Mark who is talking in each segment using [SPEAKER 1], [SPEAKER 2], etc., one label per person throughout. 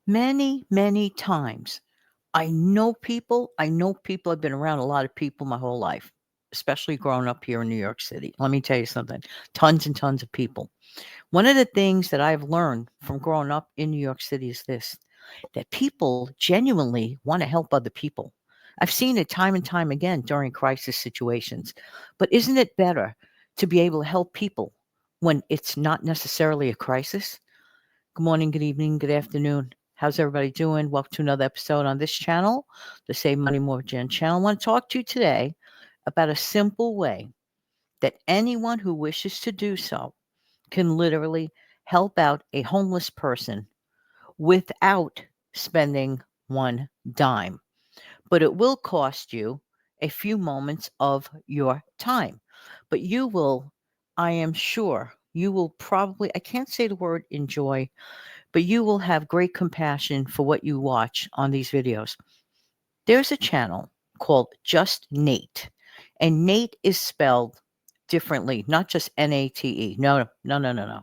[SPEAKER 1] Many, many times. I know people, I've been around a lot of people my whole life, especially growing up here in New York City. Let me tell you something. Tons and tons of people. One of the things that I've learned from growing up in New York City is this, that people genuinely want to help other people. I've seen it time and time again during crisis situations. But isn't it better to be able to help people when it's not necessarily a crisis? Good morning, good evening, good afternoon. How's everybody doing? Welcome to another episode on this channel, the Save Money More Gen channel. I want to talk to you today about a simple way that anyone who wishes to do so can literally help out a homeless person without spending one dime. But it will cost you a few moments of your time. But you will, I am sure, you will probably, I can't say the word enjoy, but you will have great compassion for what you watch on these videos. There's a channel called Just Knate, and Nate is spelled differently, not just Nate. No, no, no, no, no.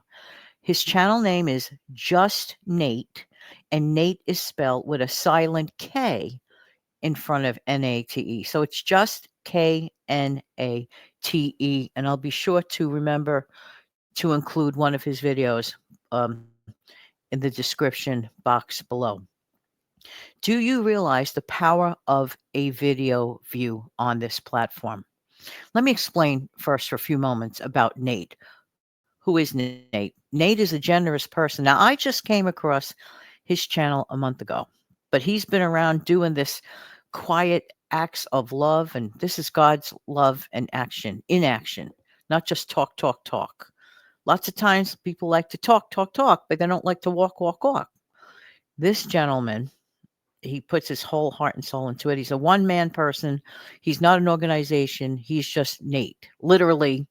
[SPEAKER 1] His channel name is Just Knate, and Nate is spelled with a silent K in front of Nate. So it's just Knate, and I'll be sure to remember to include one of his videos in the description box below. Do you realize the power of a video view on this platform? Let me explain first for a few moments about Nate. Who is Nate? Nate is a generous person. Now, I just came across his channel a month ago, but he's been around doing this quiet acts of love, and this is God's love and action in action, not just talk, talk, talk. Lots of times people like to talk, talk, talk, but they don't like to walk, walk, walk. This gentleman, he puts his whole heart and soul into it. He's a one-man person. He's not an organization. He's just Nate. Literally,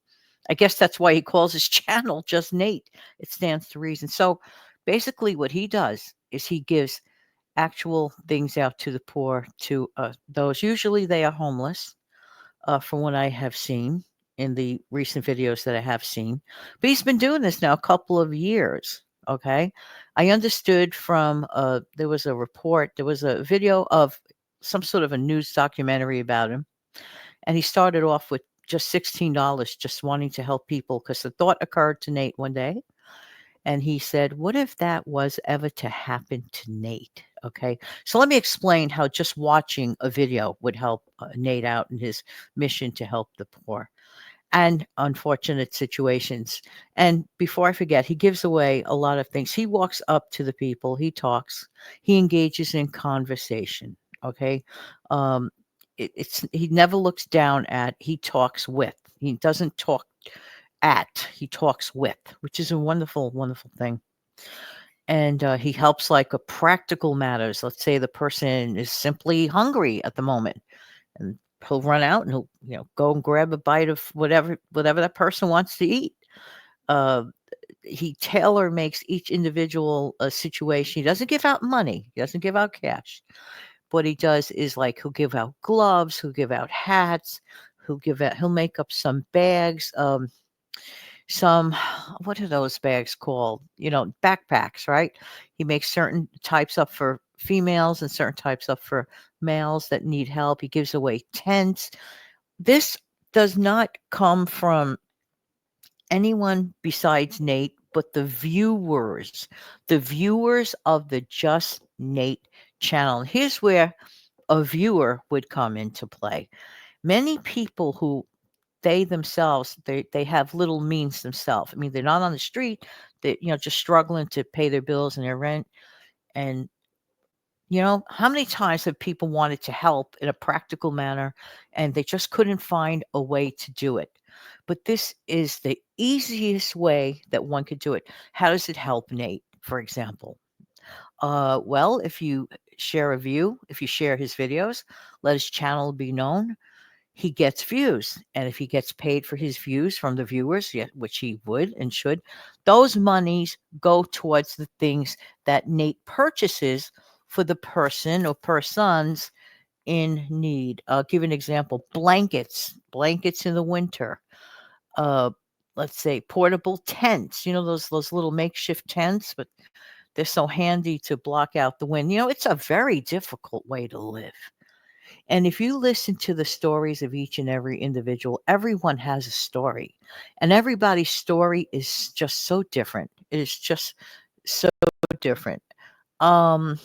[SPEAKER 1] I guess that's why he calls his channel Just Nate. It stands to reason. So basically what he does is he gives actual things out to the poor, to those. Usually they are homeless, from what I have seen in the recent videos that I have seen. But he's been doing this now a couple of years. Okay. I understood from, there was a report, there was a video of some sort of a news documentary about him. And he started off with just $16, just wanting to help people, because the thought occurred to Nate one day. And he said, what if that was ever to happen to Nate? Okay. So let me explain how just watching a video would help Nate out in his mission to help the poor and unfortunate situations. And before I forget, he gives away a lot of things. He walks up to the people, he talks, he engages in conversation. Okay. Um, he never looks down at, he talks with. He doesn't talk at, he talks with, which is a wonderful, wonderful thing. And he helps like a practical matters. Let's say the person is simply hungry at the moment, and he'll run out and he'll, go and grab a bite of whatever that person wants to eat. Uh, he tailor makes each individual situation. He doesn't give out money. He doesn't give out cash. What he does is, like, he'll give out gloves. He'll give out hats. He'll make up some bags. Some, what are those bags called? Backpacks, right? He makes certain types up for females and certain types up for males that need help. He gives away tents. This does not come from anyone besides Nate, but the viewers of the Just Nate channel. Here's where a viewer would come into play. Many people who they themselves, they have little means themselves. I mean, they're not on the street. They, just struggling to pay their bills and their rent. And how many times have people wanted to help in a practical manner and they just couldn't find a way to do it? But this is the easiest way that one could do it. How does it help Nate, for example? Well, if you share a view, if you share his videos, let his channel be known. He gets views. And if he gets paid for his views from the viewers, yeah, which he would and should, those monies go towards the things that Nate purchases for the person or persons in need. I'll give an example. Blankets in the winter. Uh, let's say portable tents, those little makeshift tents, but They're so handy to block out the wind. It's a very difficult way to live. And if you listen to the stories of each and every individual, everyone has a story. And everybody's story is just so different. It is just so different. Um,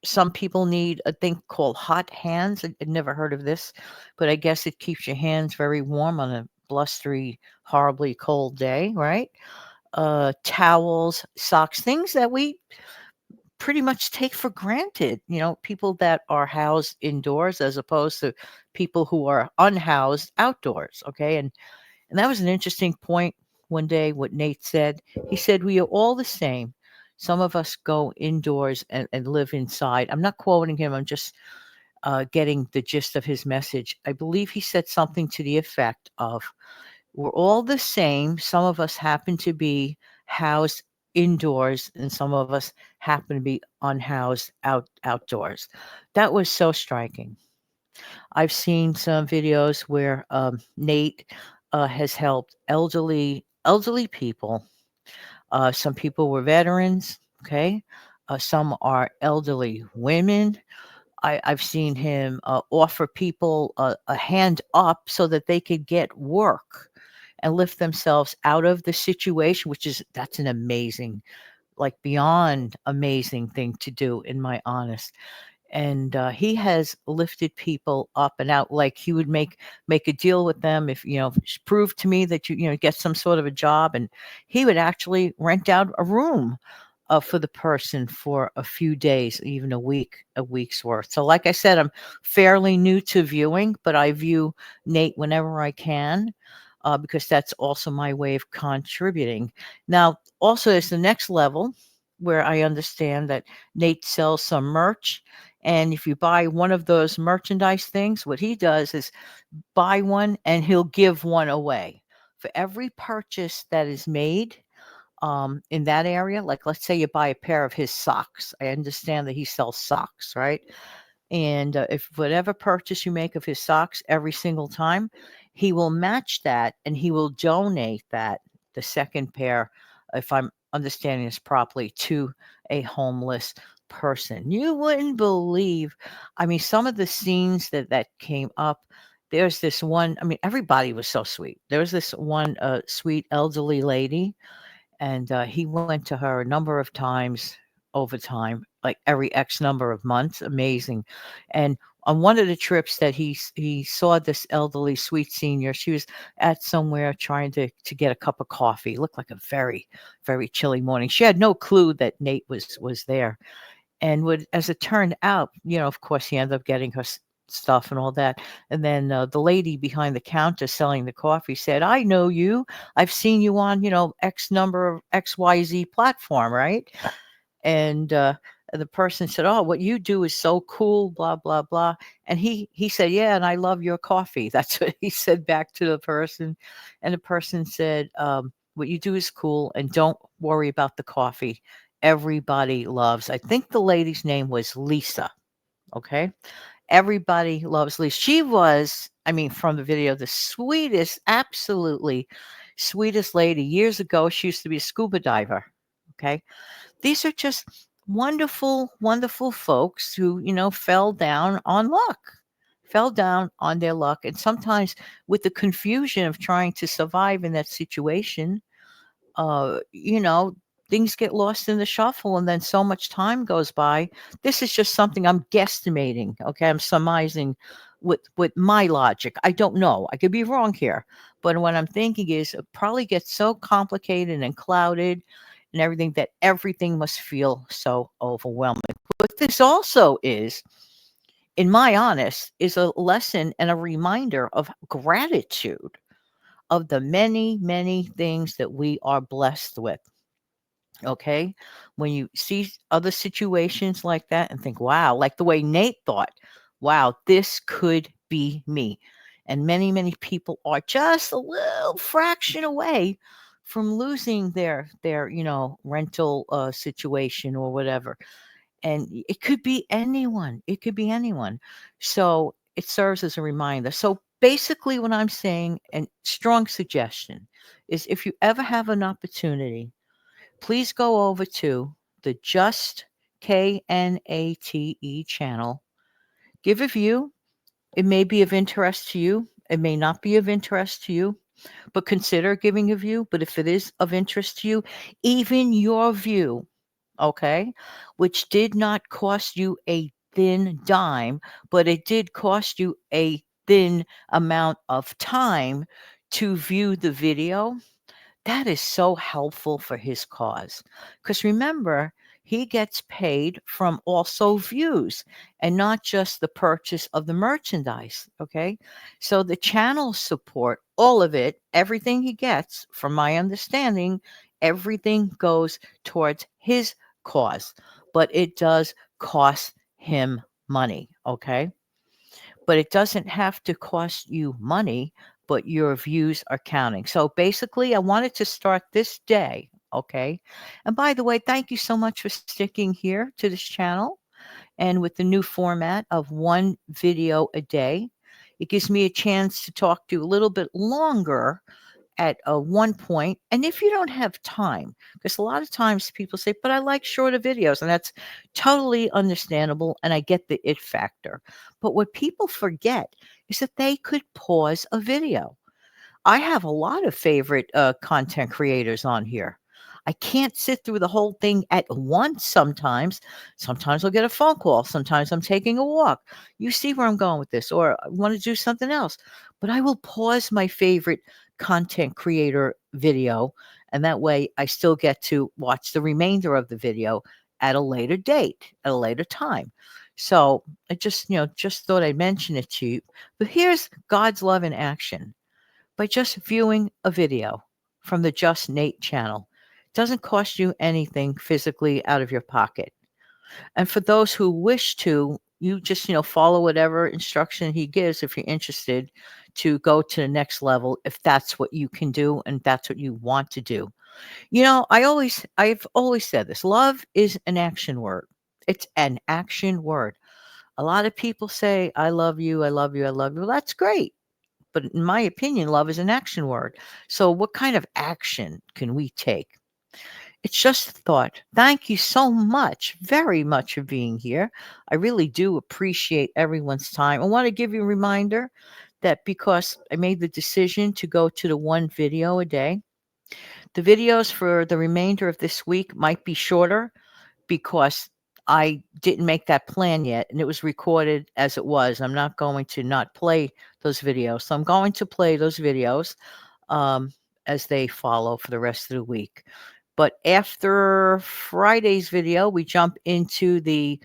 [SPEAKER 1] some people need a thing called hot hands. I'd never heard of this, but I guess it keeps your hands very warm on a blustery, horribly cold day, right? Towels, socks, things that we pretty much take for granted. People that are housed indoors as opposed to people who are unhoused outdoors. Okay. And that was an interesting point one day, what Nate said. He said, we are all the same. Some of us go indoors and live inside. I'm not quoting him. I'm just getting the gist of his message. I believe he said something to the effect of, we're all the same. Some of us happen to be housed indoors, and some of us happen to be unhoused outdoors. That was so striking. I've seen some videos where Nate has helped elderly people. Some people were veterans. Okay, some are elderly women. I've seen him offer people a hand up so that they could get work and lift themselves out of the situation, that's an amazing, like beyond amazing thing to do, in my honest. And he has lifted people up and out. Like he would make a deal with them, if prove to me that you get some sort of a job, and he would actually rent out a room for the person for a few days, even a week's worth. So, like I said, I'm fairly new to viewing, but I view Nate whenever I can, because that's also my way of contributing. Now, also, there's the next level where I understand that Nate sells some merch. And if you buy one of those merchandise things, what he does is buy one and he'll give one away. For every purchase that is made, in that area, like let's say you buy a pair of his socks. I understand that he sells socks, right? And if whatever purchase you make of his socks every single time, he will match that and he will donate that, the second pair, if I'm understanding this properly, to a homeless person. You wouldn't believe, I mean, some of the scenes that came up. There's this one, I mean, everybody was so sweet. There was this one sweet elderly lady, and he went to her a number of times over time, like every X number of months. Amazing. And on one of the trips that he saw this elderly sweet senior, she was at somewhere trying to get a cup of coffee. It looked like a very, very chilly morning. She had no clue that Nate was there. And as it turned out, of course, he ended up getting her stuff and all that. And then the lady behind the counter selling the coffee said, I know you. I've seen you on, X number of XYZ platform, right? And the person said, oh, what you do is so cool, blah, blah, blah. And he said, yeah, and I love your coffee. That's what he said back to the person. And the person said, what you do is cool, and don't worry about the coffee. Everybody loves, I think the lady's name was Lisa. Okay. Everybody loves Lisa. She was, I mean, from the video, the sweetest, absolutely sweetest lady. Years ago, she used to be a scuba diver. Okay. These are just wonderful, wonderful folks who, fell down on luck, fell down on their luck. And sometimes with the confusion of trying to survive in that situation, uh, you know, things get lost in the shuffle, and then so much time goes by. This is just something I'm guesstimating. Okay. I'm surmising with my logic. I don't know. I could be wrong here. But what I'm thinking is it probably gets so complicated and clouded and everything that everything must feel so overwhelming. But this also is, in my honest, is a lesson and a reminder of gratitude of the many, many things that we are blessed with. Okay. When you see other situations like that and think, wow, like the way Nate thought, wow, this could be me. And many, many people are just a little fraction away from losing their rental situation or whatever. And it could be anyone. It could be anyone. So it serves as a reminder. So basically, what I'm saying, and strong suggestion, is if you ever have an opportunity, please go over to the Just KNATE channel. Give a view. It may be of interest to you. It may not be of interest to you, but consider giving a view. But if it is of interest to you, even your view, okay, which did not cost you a thin dime, but it did cost you a thin amount of time to view the video, that is so helpful for his cause. Because remember, he gets paid from also views and not just the purchase of the merchandise. Okay. So the channel support, all of it, everything he gets, from my understanding, everything goes towards his cause, but it does cost him money. Okay. But it doesn't have to cost you money, but your views are counting. So basically, I wanted to start this day. Okay. And by the way, thank you so much for sticking here to this channel. And with the new format of one video a day, it gives me a chance to talk to you a little bit longer at one point. And if you don't have time, because a lot of times people say, but I like shorter videos, and that's totally understandable. And I get the it factor. But what people forget is that they could pause a video. I have a lot of favorite content creators on here. I can't sit through the whole thing at once sometimes. Sometimes I'll get a phone call. Sometimes I'm taking a walk. You see where I'm going with this, or I want to do something else. But I will pause my favorite content creator video, and that way I still get to watch the remainder of the video at a later date, at a later time. So I just thought I'd mention it to you. But here's God's love in action by just viewing a video from the Just Knate channel. It doesn't cost you anything physically out of your pocket. And for those who wish to, you just, follow whatever instruction he gives if you're interested to go to the next level, if that's what you can do and that's what you want to do. I've always said this. Love is an action word. It's an action word. A lot of people say, I love you, I love you, I love you. Well, that's great. But in my opinion, love is an action word. So what kind of action can we take? It's just a thought. Thank you so much, very much for being here. I really do appreciate everyone's time. I want to give you a reminder that because I made the decision to go to the one video a day, the videos for the remainder of this week might be shorter because I didn't make that plan yet, and it was recorded as it was. I'm not going to not play those videos. So I'm going to play those videos um, as they follow for the rest of the week. But after Friday's video, we jump into the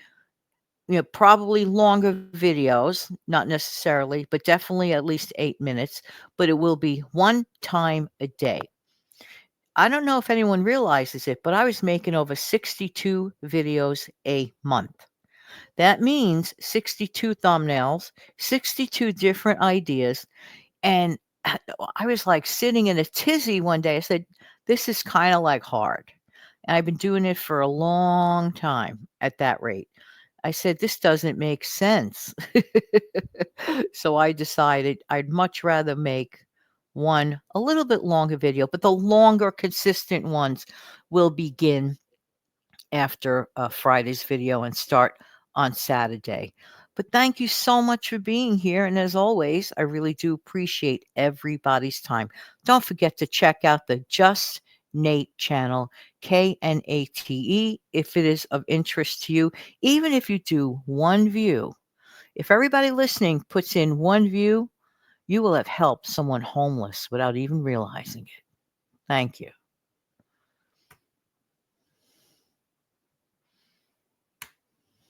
[SPEAKER 1] probably longer videos, not necessarily, but definitely at least 8 minutes. But it will be one time a day. I don't know if anyone realizes it, but I was making over 62 videos a month. That means 62 thumbnails, 62 different ideas. And I was like sitting in a tizzy one day. I said, this is kind of like hard. And I've been doing it for a long time at that rate. I said, this doesn't make sense. So I decided I'd much rather make one a little bit longer video, but the longer, consistent ones will begin after Friday's video and start on Saturday. But thank you so much for being here. And as always, I really do appreciate everybody's time. Don't forget to check out the Just Knate channel, KNATE, if it is of interest to you. Even if you do one view, if everybody listening puts in one view, you will have helped someone homeless without even realizing it. Thank you.